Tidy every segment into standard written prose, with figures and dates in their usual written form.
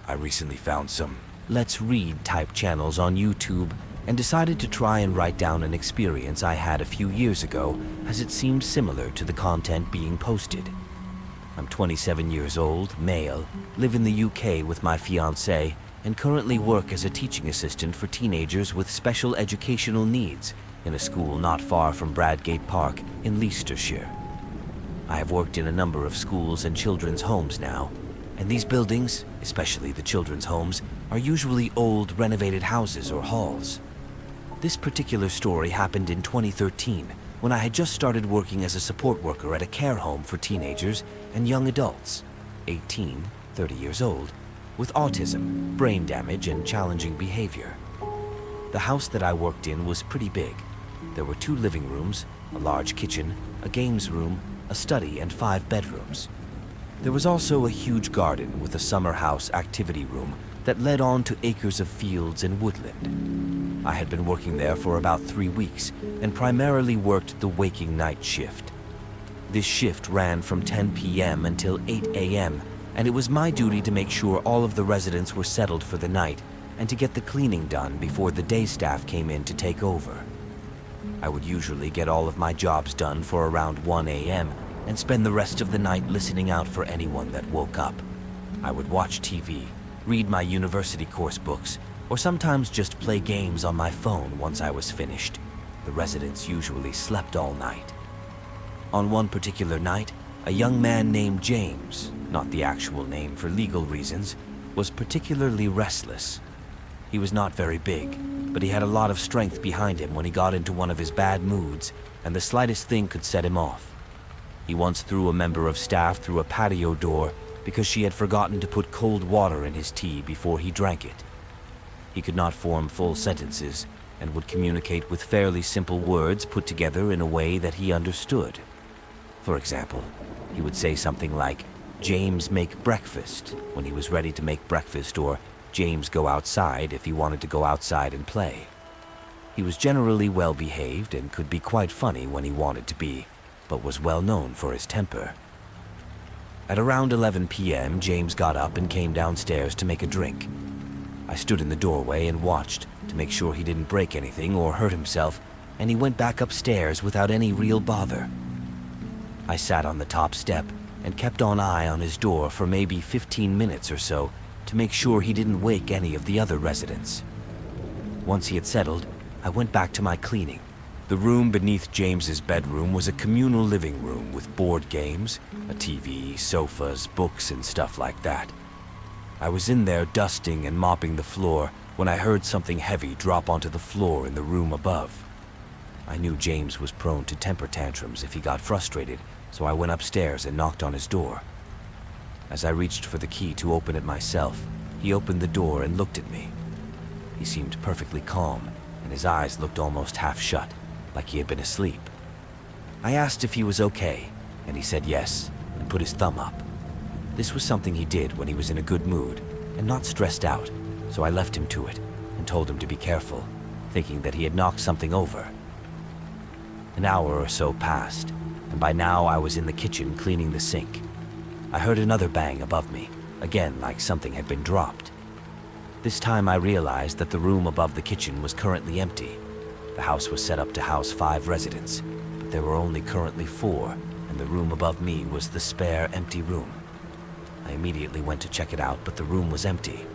I recently found some Let's Read type channels on YouTube and decided to try and write down an experience I had a few years ago, as it seemed similar to the content being posted. I'm 27 years old, male, live in the UK with my fiancée, and currently work as a teaching assistant for teenagers with special educational needs in a school not far from Bradgate Park in Leicestershire. I have worked in a number of schools and children's homes now, and these buildings, especially the children's homes, are usually old, renovated houses or halls. This particular story happened in 2013, when I had just started working as a support worker at a care home for teenagers and young adults, 18, 30 years old, with autism, brain damage, and challenging behavior. The house that I worked in was pretty big. There were 2 living rooms, a large kitchen, a games room, a study, and 5 bedrooms. There was also a huge garden with a summer house activity room that led on to acres of fields and woodland. I had been working there for about 3 weeks and primarily worked the waking night shift. This shift ran from 10 p.m. until 8 a.m., and it was my duty to make sure all of the residents were settled for the night and to get the cleaning done before the day staff came in to take over. I would usually get all of my jobs done for around 1 a.m. and spend the rest of the night listening out for anyone that woke up. I would watch TV, read my university course books, or sometimes just play games on my phone once I was finished. The residents usually slept all night. On one particular night, a young man named James, not the actual name for legal reasons, was particularly restless. He was not very big, but he had a lot of strength behind him when he got into one of his bad moods, and the slightest thing could set him off. He once threw a member of staff through a patio door because she had forgotten to put cold water in his tea before he drank it. He could not form full sentences and would communicate with fairly simple words put together in a way that he understood. For example, he would say something like, "James, make breakfast," when he was ready to make breakfast, or "James, go outside," if he wanted to go outside and play. He was generally well behaved and could be quite funny when he wanted to be, but was well known for his temper. At around 11 p.m., James got up and came downstairs to make a drink. I stood in the doorway and watched to make sure he didn't break anything or hurt himself, and he went back upstairs without any real bother. I sat on the top step and kept an eye on his door for maybe 15 minutes or so to make sure he didn't wake any of the other residents. Once he had settled, I went back to my cleaning. The room beneath James's bedroom was a communal living room with board games, a TV, sofas, books, and stuff like that. I was in there dusting and mopping the floor when I heard something heavy drop onto the floor in the room above. I knew James was prone to temper tantrums if he got frustrated, so I went upstairs and knocked on his door. As I reached for the key to open it myself, he opened the door and looked at me. He seemed perfectly calm, and his eyes looked almost half shut, like he had been asleep. I asked if he was okay, and he said yes, and put his thumb up. This was something he did when he was in a good mood, and not stressed out, so I left him to it, and told him to be careful, thinking that he had knocked something over. An hour or so passed, and by now I was in the kitchen cleaning the sink. I heard another bang above me, again like something had been dropped. This time I realized that the room above the kitchen was currently empty. The house was set up to house 5 residents, but there were only currently 4, and the room above me was the spare, empty room. I immediately went to check it out, but the room was empty.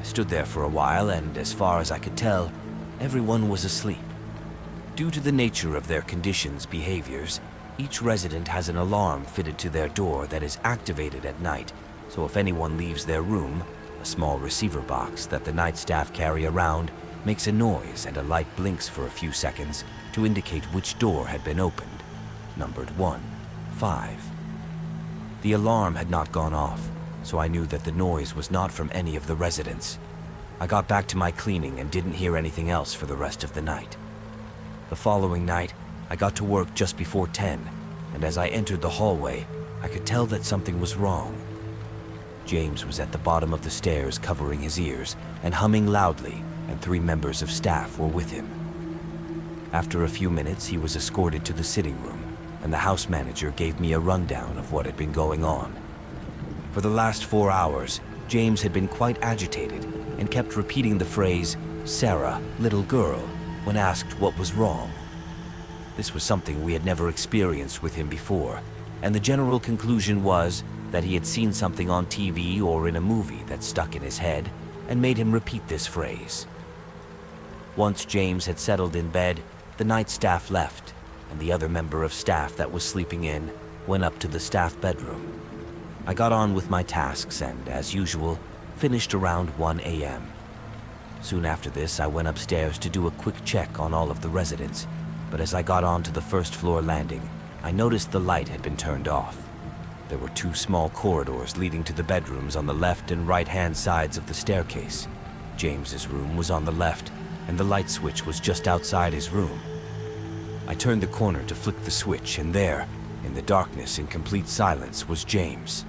I stood there for a while, and as far as I could tell, everyone was asleep. Due to the nature of their conditions' behaviors, each resident has an alarm fitted to their door that is activated at night, so if anyone leaves their room, a small receiver box that the night staff carry around makes a noise and a light blinks for a few seconds to indicate which door had been opened, numbered 1, 5. The alarm had not gone off, so I knew that the noise was not from any of the residents. I got back to my cleaning and didn't hear anything else for the rest of the night. The following night, I got to work just before 10, and as I entered the hallway, I could tell that something was wrong. James was at the bottom of the stairs covering his ears and humming loudly, and 3 members of staff were with him. After a few minutes, he was escorted to the sitting room, and the house manager gave me a rundown of what had been going on. For the last 4 hours, James had been quite agitated and kept repeating the phrase, "Sarah, little girl," when asked what was wrong. This was something we had never experienced with him before, and the general conclusion was that he had seen something on TV or in a movie that stuck in his head and made him repeat this phrase. Once James had settled in bed, the night staff left, and the other member of staff that was sleeping in went up to the staff bedroom. I got on with my tasks and, as usual, finished around 1 a.m. Soon after this, I went upstairs to do a quick check on all of the residents, but as I got onto the first floor landing, I noticed the light had been turned off. There were 2 small corridors leading to the bedrooms on the left and right-hand sides of the staircase. James's room was on the left, and the light switch was just outside his room. I turned the corner to flick the switch, and there, in the darkness in complete silence, was James.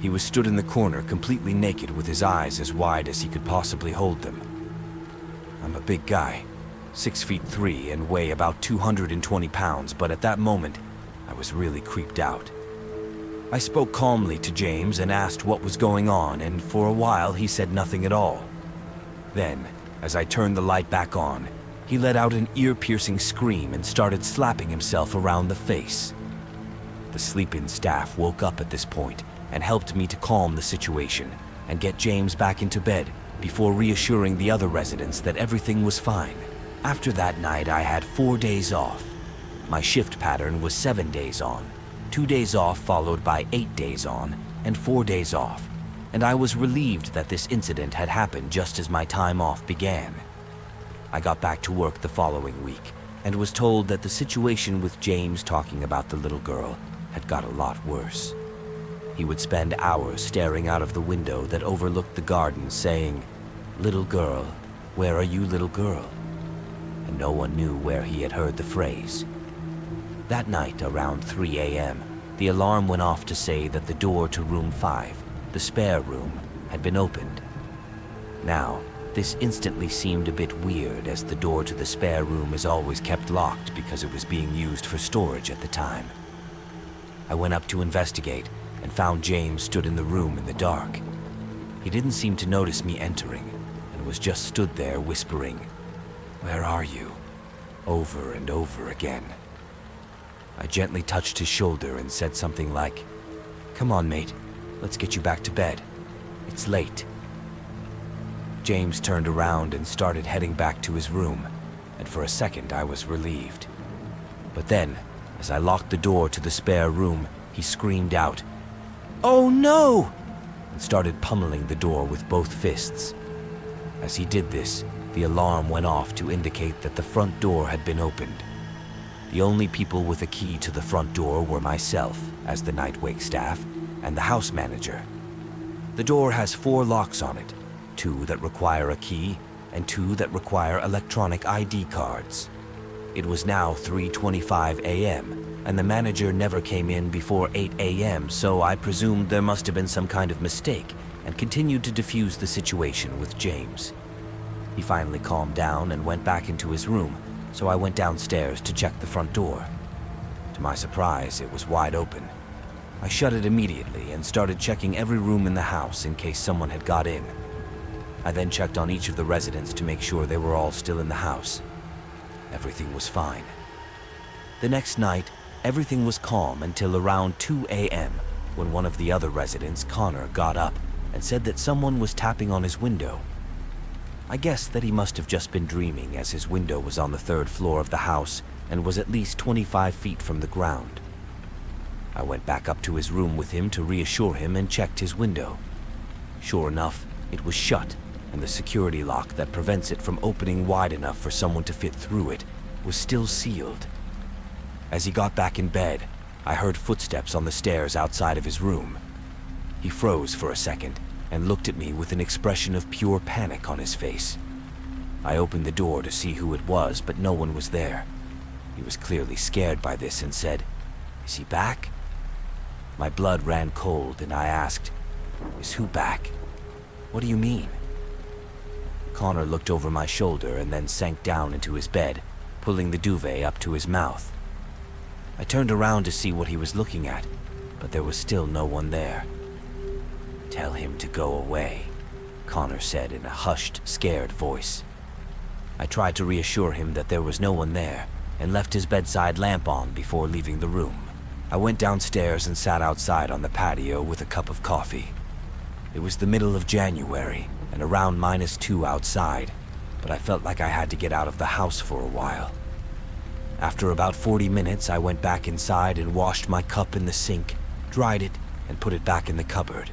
He was stood in the corner, completely naked, with his eyes as wide as he could possibly hold them. I'm a big guy, 6'3" and weigh about 220 pounds, but at that moment, I was really creeped out. I spoke calmly to James and asked what was going on, and for a while he said nothing at all. Then, as I turned the light back on, he let out an ear-piercing scream and started slapping himself around the face. The sleep-in staff woke up at this point and helped me to calm the situation and get James back into bed before reassuring the other residents that everything was fine. After that night, I had 4 days off. My shift pattern was 7 days on, 2 days off followed by 8 days on, and 4 days off, and I was relieved that this incident had happened just as my time off began. I got back to work the following week and was told that the situation with James talking about the little girl had got a lot worse. He would spend hours staring out of the window that overlooked the garden saying, "Little girl, where are you, little girl?" And no one knew where he had heard the phrase. That night, around 3 a.m., the alarm went off to say that the door to room 5, the spare room, had been opened. Now, this instantly seemed a bit weird, as the door to the spare room is always kept locked because it was being used for storage at the time. I went up to investigate and found James stood in the room in the dark. He didn't seem to notice me entering and was just stood there whispering, "Where are you?" over and over again. I gently touched his shoulder and said something like, "Come on, mate, let's get you back to bed. It's late." James turned around and started heading back to his room, and for a second I was relieved. But then, as I locked the door to the spare room, he screamed out, "Oh no!" and started pummeling the door with both fists. As he did this, the alarm went off to indicate that the front door had been opened. The only people with a key to the front door were myself, as the night wake staff, and the house manager. The door has 4 locks on it, 2 that require a key, and 2 that require electronic ID cards. It was now 3:25 a.m., and the manager never came in before 8 a.m., so I presumed there must have been some kind of mistake, and continued to defuse the situation with James. He finally calmed down and went back into his room, so I went downstairs to check the front door. To my surprise, it was wide open. I shut it immediately and started checking every room in the house in case someone had got in. I then checked on each of the residents to make sure they were all still in the house. Everything was fine. The next night, everything was calm until around 2 a.m. when one of the other residents, Connor, got up and said that someone was tapping on his window. I guessed that he must have just been dreaming, as his window was on the 3rd floor of the house and was at least 25 feet from the ground. I went back up to his room with him to reassure him and checked his window. Sure enough, it was shut, and the security lock that prevents it from opening wide enough for someone to fit through it was still sealed. As he got back in bed, I heard footsteps on the stairs outside of his room. He froze for a second and looked at me with an expression of pure panic on his face. I opened the door to see who it was, but no one was there. He was clearly scared by this and said, "Is he back?" My blood ran cold and I asked, "Is who back? What do you mean?" Connor looked over my shoulder and then sank down into his bed, pulling the duvet up to his mouth. I turned around to see what he was looking at, but there was still no one there. "Tell him to go away," Connor said in a hushed, scared voice. I tried to reassure him that there was no one there and left his bedside lamp on before leaving the room. I went downstairs and sat outside on the patio with a cup of coffee. It was the middle of January and around -2 outside, but I felt like I had to get out of the house for a while. After about 40 minutes, I went back inside and washed my cup in the sink, dried it, and put it back in the cupboard.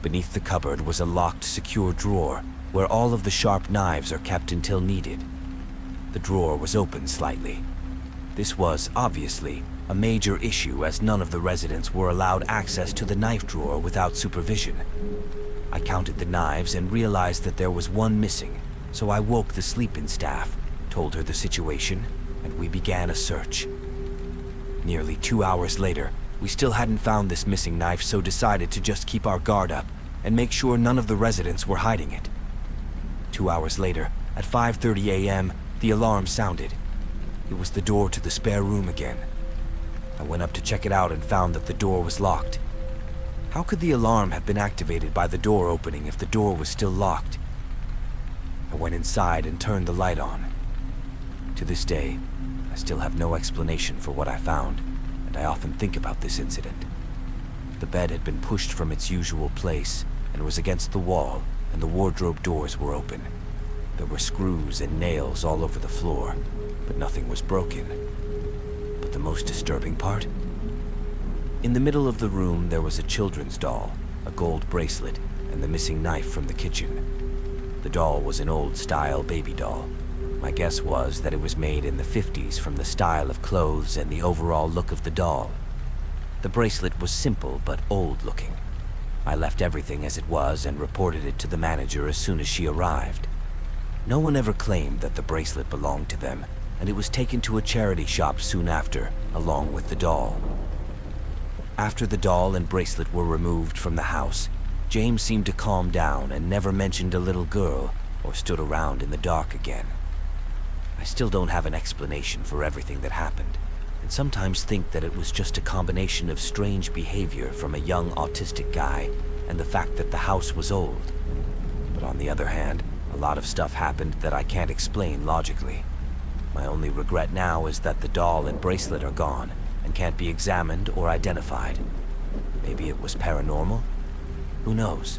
Beneath the cupboard was a locked, secure drawer where all of the sharp knives are kept until needed. The drawer was open slightly. This was, obviously, a major issue as none of the residents were allowed access to the knife drawer without supervision. I counted the knives and realized that there was one missing, so I woke the sleep-in staff, told her the situation, and we began a search. Nearly 2 hours later, we still hadn't found this missing knife, so decided to just keep our guard up and make sure none of the residents were hiding it. 2 hours later, at 5:30 a.m., the alarm sounded. It was the door to the spare room again. I went up to check it out and found that the door was locked. How could the alarm have been activated by the door opening if the door was still locked? I went inside and turned the light on. To this day, I still have no explanation for what I found, and I often think about this incident. The bed had been pushed from its usual place and was against the wall, and the wardrobe doors were open. There were screws and nails all over the floor, but nothing was broken. But the most disturbing part? In the middle of the room, there was a children's doll, a gold bracelet, and the missing knife from the kitchen. The doll was an old-style baby doll. My guess was that it was made in the 50s from the style of clothes and the overall look of the doll. The bracelet was simple but old-looking. I left everything as it was and reported it to the manager as soon as she arrived. No one ever claimed that the bracelet belonged to them, and it was taken to a charity shop soon after, along with the doll. After the doll and bracelet were removed from the house, James seemed to calm down and never mentioned a little girl or stood around in the dark again. I still don't have an explanation for everything that happened, and sometimes think that it was just a combination of strange behavior from a young autistic guy and the fact that the house was old. But on the other hand, a lot of stuff happened that I can't explain logically. My only regret now is that the doll and bracelet are gone and can't be examined or identified. Maybe it was paranormal? Who knows?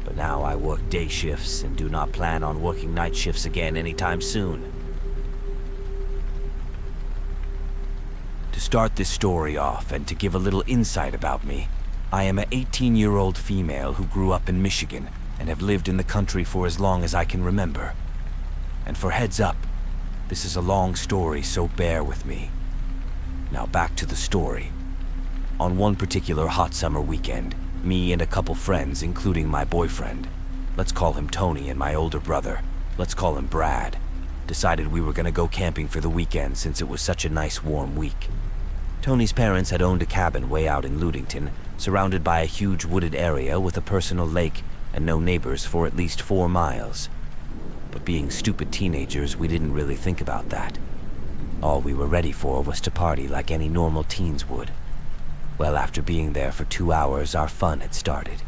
But now I work day shifts and do not plan on working night shifts again anytime soon. To start this story off and to give a little insight about me, I am an 18-year-old female who grew up in Michigan and have lived in the country for as long as I can remember. And for heads up, this is a long story, so bear with me. Now back to the story. On one particular hot summer weekend, me and a couple friends, including my boyfriend, let's call him Tony, and my older brother, let's call him Brad, decided we were gonna go camping for the weekend since it was such a nice warm week. Tony's parents had owned a cabin way out in Ludington, surrounded by a huge wooded area with a personal lake and no neighbors for at least 4 miles. But being stupid teenagers, we didn't really think about that. All we were ready for was to party like any normal teens would. Well, after being there for 2 hours, our fun had started.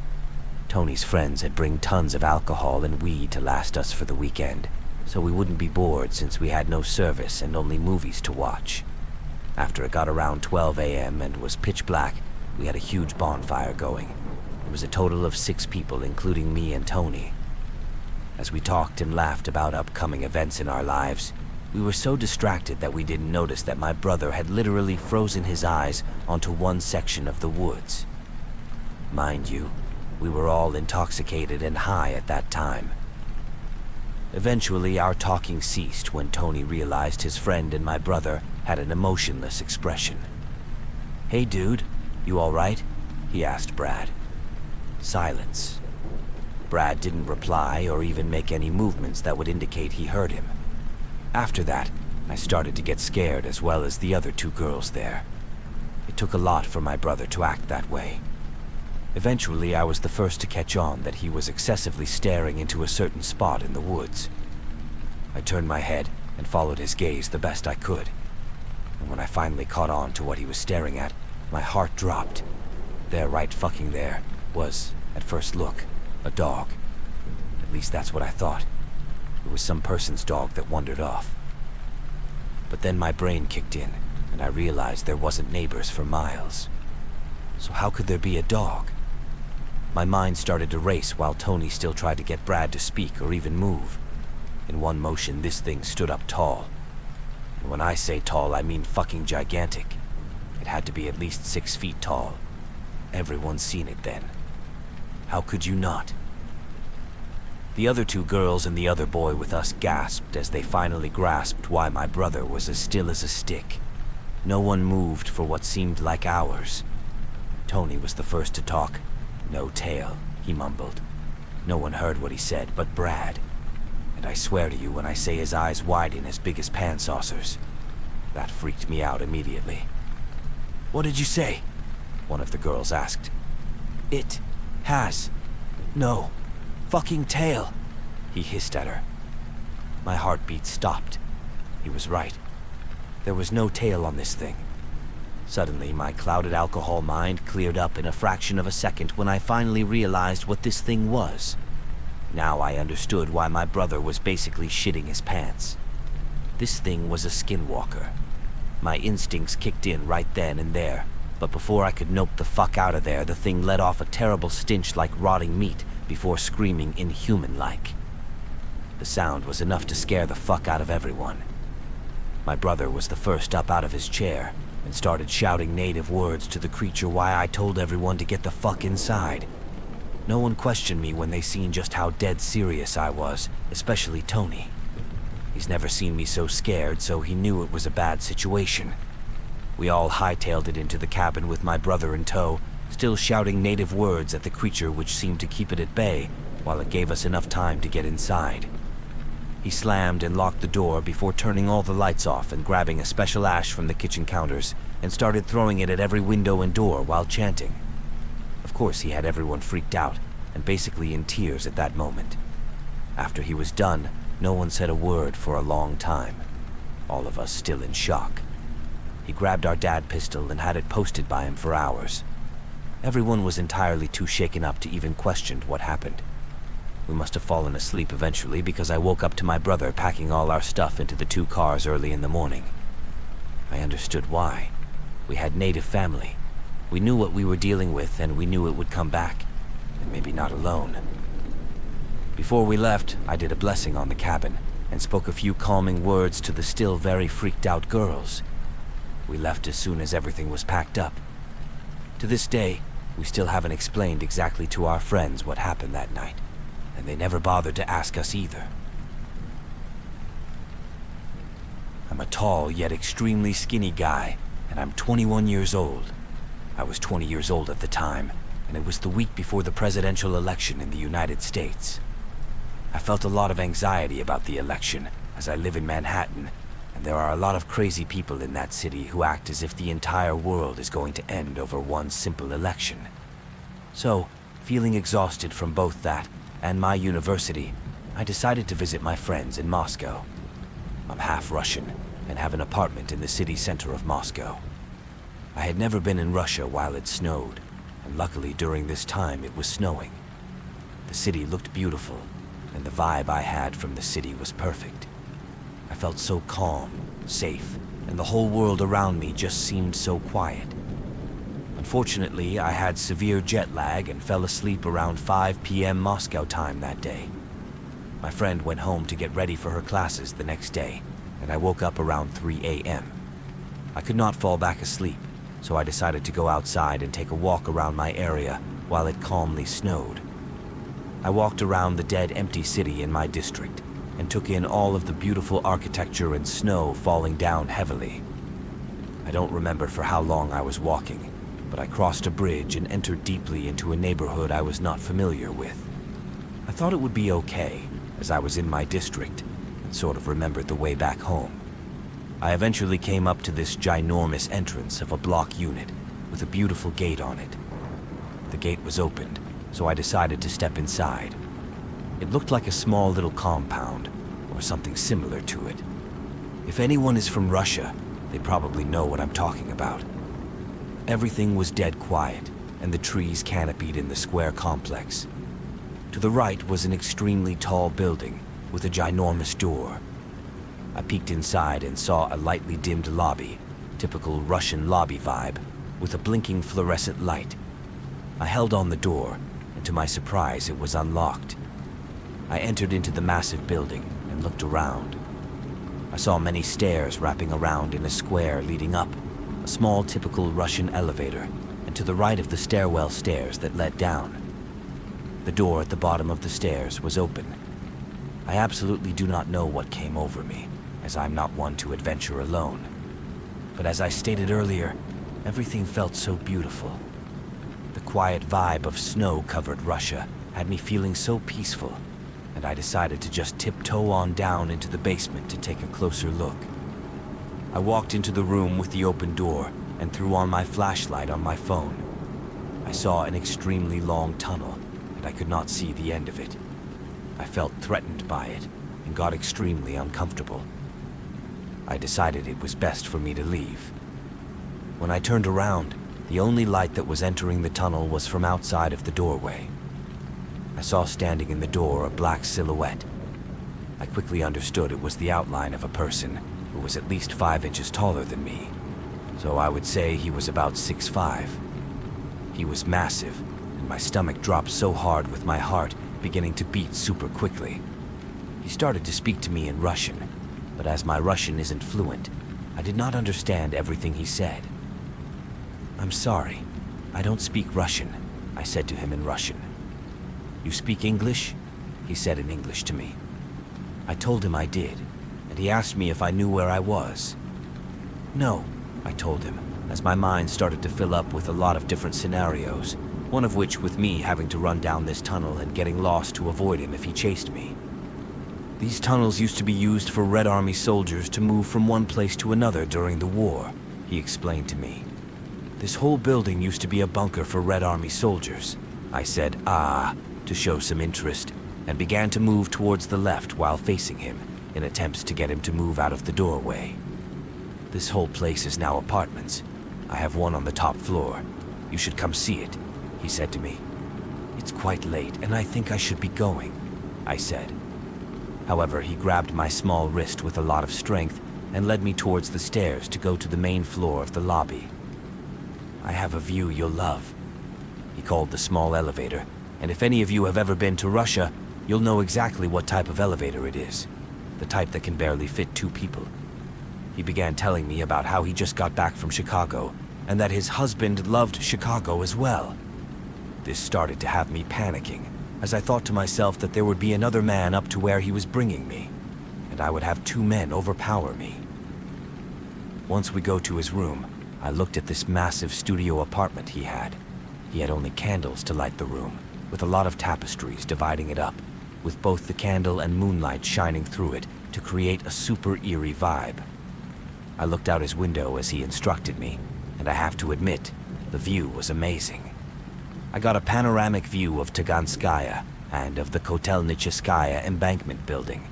Tony's friends had bring tons of alcohol and weed to last us for the weekend, so we wouldn't be bored since we had no service and only movies to watch. After it got around 12 a.m. and was pitch black, we had a huge bonfire going. It was a total of 6 people, including me and Tony. As we talked and laughed about upcoming events in our lives, we were so distracted that we didn't notice that my brother had literally frozen his eyes onto one section of the woods. Mind you, we were all intoxicated and high at that time. Eventually, our talking ceased when Tony realized his friend and my brother had an emotionless expression. "Hey dude, you all right?" he asked Brad. Silence. Brad didn't reply or even make any movements that would indicate he heard him. After that, I started to get scared, as well as the other 2 girls there. It took a lot for my brother to act that way. Eventually, I was the first to catch on that he was excessively staring into a certain spot in the woods. I turned my head and followed his gaze the best I could. And when I finally caught on to what he was staring at, my heart dropped. There, right fucking there, was At first look, a dog. At least that's what I thought. It was some person's dog that wandered off. But then my brain kicked in, and I realized there wasn't neighbors for miles. So how could there be a dog? My mind started to race while Tony still tried to get Brad to speak or even move. In one motion, this thing stood up tall. And when I say tall, I mean fucking gigantic. It had to be at least 6 feet tall. Everyone's seen it then. How could you not? The other 2 girls and the other boy with us gasped as they finally grasped why my brother was as still as a stick. No one moved for what seemed like hours. Tony was the first to talk. "No tail," he mumbled. No one heard what he said but Brad. And I swear to you when I say his eyes widen as big as pan saucers. That freaked me out immediately. "What did you say?" one of the girls asked. "It has no fucking tail," he hissed at her. My heartbeat stopped. He was right. There was no tail on this thing. Suddenly, my clouded alcohol mind cleared up in a fraction of a second when I finally realized what this thing was. Now I understood why my brother was basically shitting his pants. This thing was a skinwalker. My instincts kicked in right then and there, but before I could nope the fuck out of there, the thing let off a terrible stench like rotting meat before screaming inhuman-like. The sound was enough to scare the fuck out of everyone. My brother was the first up out of his chair and started shouting native words to the creature why I told everyone to get the fuck inside. No one questioned me when they seen just how dead serious I was, especially Tony. He's never seen me so scared, so he knew it was a bad situation. We all hightailed it into the cabin with my brother in tow, still shouting native words at the creature which seemed to keep it at bay while it gave us enough time to get inside. He slammed and locked the door before turning all the lights off and grabbing a special ash from the kitchen counters and started throwing it at every window and door while chanting. Of course, he had everyone freaked out and basically in tears at that moment. After he was done, no one said a word for a long time, all of us still in shock. He grabbed our dad pistol and had it posted by him for hours. Everyone was entirely too shaken up to even question what happened. We must have fallen asleep eventually because I woke up to my brother packing all our stuff into the 2 cars early in the morning. I understood why. We had native family. We knew what we were dealing with and we knew it would come back, and maybe not alone. Before we left, I did a blessing on the cabin and spoke a few calming words to the still very freaked out girls. We left as soon as everything was packed up. To this day, we still haven't explained exactly to our friends what happened that night, and they never bothered to ask us either. I'm a tall yet extremely skinny guy, and I'm 21 years old. I was 20 years old at the time, and it was the week before the presidential election in the United States. I felt a lot of anxiety about the election, as I live in Manhattan, and there are a lot of crazy people in that city who act as if the entire world is going to end over one simple election. So, feeling exhausted from both that and my university, I decided to visit my friends in Moscow. I'm half Russian and have an apartment in the city center of Moscow. I had never been in Russia while it snowed, and luckily during this time it was snowing. The city looked beautiful, and the vibe I had from the city was perfect. I felt so calm, safe, and the whole world around me just seemed so quiet. Unfortunately, I had severe jet lag and fell asleep around 5 p.m. Moscow time that day. My friend went home to get ready for her classes the next day, and I woke up around 3 a.m. I could not fall back asleep, so I decided to go outside and take a walk around my area while it calmly snowed. I walked around the dead, empty city in my district and took in all of the beautiful architecture and snow falling down heavily. I don't remember for how long I was walking, but I crossed a bridge and entered deeply into a neighborhood I was not familiar with. I thought it would be okay, as I was in my district and sort of remembered the way back home. I eventually came up to this ginormous entrance of a block unit with a beautiful gate on it. The gate was opened, so I decided to step inside. It looked like a small little compound, or something similar to it. If anyone is from Russia, they probably know what I'm talking about. Everything was dead quiet, and the trees canopied in the square complex. To the right was an extremely tall building with a ginormous door. I peeked inside and saw a lightly dimmed lobby, typical Russian lobby vibe, with a blinking fluorescent light. I held on the door, and to my surprise, it was unlocked. I entered into the massive building and looked around. I saw many stairs wrapping around in a square leading up, a small typical Russian elevator, and to the right of the stairwell stairs that led down. The door at the bottom of the stairs was open. I absolutely do not know what came over me, as I'm not one to adventure alone. But as I stated earlier, everything felt so beautiful. The quiet vibe of snow-covered Russia had me feeling so peaceful, and I decided to just tiptoe on down into the basement to take a closer look. I walked into the room with the open door and threw on my flashlight on my phone. I saw an extremely long tunnel, and I could not see the end of it. I felt threatened by it and got extremely uncomfortable. I decided it was best for me to leave. When I turned around, the only light that was entering the tunnel was from outside of the doorway. I saw standing in the door a black silhouette. I quickly understood it was the outline of a person who was at least 5 inches taller than me, so I would say he was about 6'5". He was massive, and my stomach dropped so hard with my heart beginning to beat super quickly. He started to speak to me in Russian, but as my Russian isn't fluent, I did not understand everything he said. "I'm sorry, I don't speak Russian," I said to him in Russian. "You speak English?" he said in English to me. I told him I did, and he asked me if I knew where I was. "No," I told him, as my mind started to fill up with a lot of different scenarios, one of which with me having to run down this tunnel and getting lost to avoid him if he chased me. "These tunnels used to be used for Red Army soldiers to move from one place to another during the war," he explained to me. "This whole building used to be a bunker for Red Army soldiers." I said, "Ah," to show some interest, and began to move towards the left while facing him, in attempts to get him to move out of the doorway. "This whole place is now apartments. I have one on the top floor. You should come see it," he said to me. "It's quite late, and I think I should be going," I said. However, he grabbed my small wrist with a lot of strength and led me towards the stairs to go to the main floor of the lobby. "I have a view you'll love," he called the small elevator, and if any of you have ever been to Russia, you'll know exactly what type of elevator it is, the type that can barely fit 2 people. He began telling me about how he just got back from Chicago, and that his husband loved Chicago as well. This started to have me panicking, as I thought to myself that there would be another man up to where he was bringing me, and I would have 2 men overpower me. Once we go to his room, I looked at this massive studio apartment he had. He had only candles to light the room, with a lot of tapestries dividing it up, with both the candle and moonlight shining through it to create a super eerie vibe. I looked out his window as he instructed me, and I have to admit, the view was amazing. I got a panoramic view of Taganskaya and of the Kotelnicheskaya embankment building.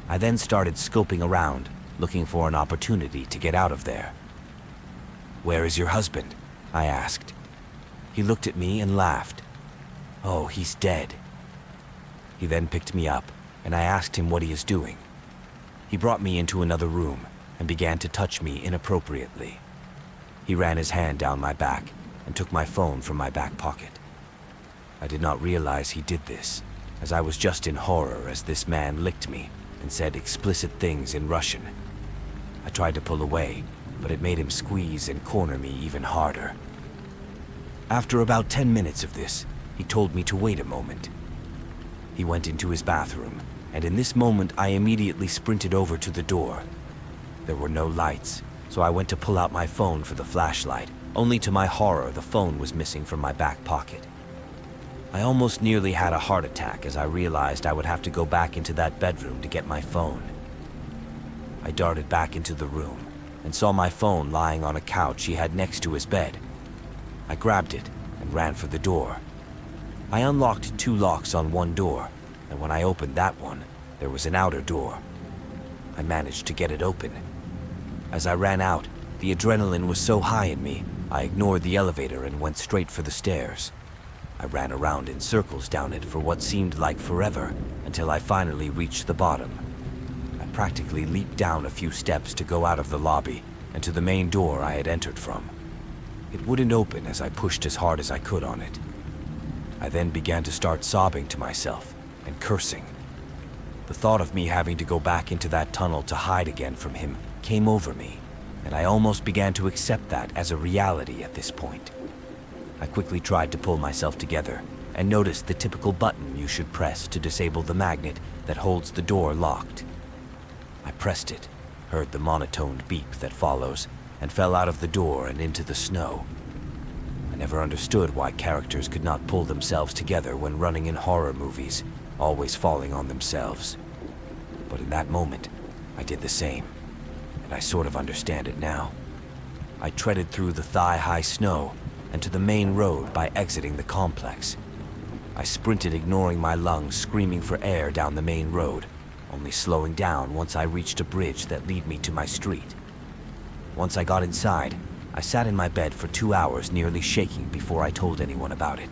I then started scoping around, looking for an opportunity to get out of there. "Where is your husband?" I asked. He looked at me and laughed. "Oh, he's dead." He then picked me up, and I asked him what he is doing. He brought me into another room and began to touch me inappropriately. He ran his hand down my back and took my phone from my back pocket. I did not realize he did this, as I was just in horror as this man licked me and said explicit things in Russian. I tried to pull away, but it made him squeeze and corner me even harder. After about 10 minutes of this, he told me to wait a moment. He went into his bathroom, and in this moment I immediately sprinted over to the door. There were no lights, so I went to pull out my phone for the flashlight, only to my horror the phone was missing from my back pocket. I almost nearly had a heart attack as I realized I would have to go back into that bedroom to get my phone. I darted back into the room and saw my phone lying on a couch he had next to his bed. I grabbed it and ran for the door. I unlocked 2 locks on one door, and when I opened that one, there was an outer door. I managed to get it open. As I ran out, the adrenaline was so high in me I ignored the elevator and went straight for the stairs. I ran around in circles down it for what seemed like forever until I finally reached the bottom. I practically leaped down a few steps to go out of the lobby and to the main door I had entered from. It wouldn't open as I pushed as hard as I could on it. I then began to start sobbing to myself and cursing. The thought of me having to go back into that tunnel to hide again from him came over me, and I almost began to accept that as a reality at this point. I quickly tried to pull myself together and noticed the typical button you should press to disable the magnet that holds the door locked. I pressed it, heard the monotoned beep that follows, and fell out of the door and into the snow. I never understood why characters could not pull themselves together when running in horror movies, always falling on themselves. But in that moment, I did the same, and I sort of understand it now. I treaded through the thigh-high snow and to the main road by exiting the complex. I sprinted, ignoring my lungs screaming for air down the main road, only slowing down once I reached a bridge that led me to my street. Once I got inside, I sat in my bed for 2 hours, nearly shaking before I told anyone about it.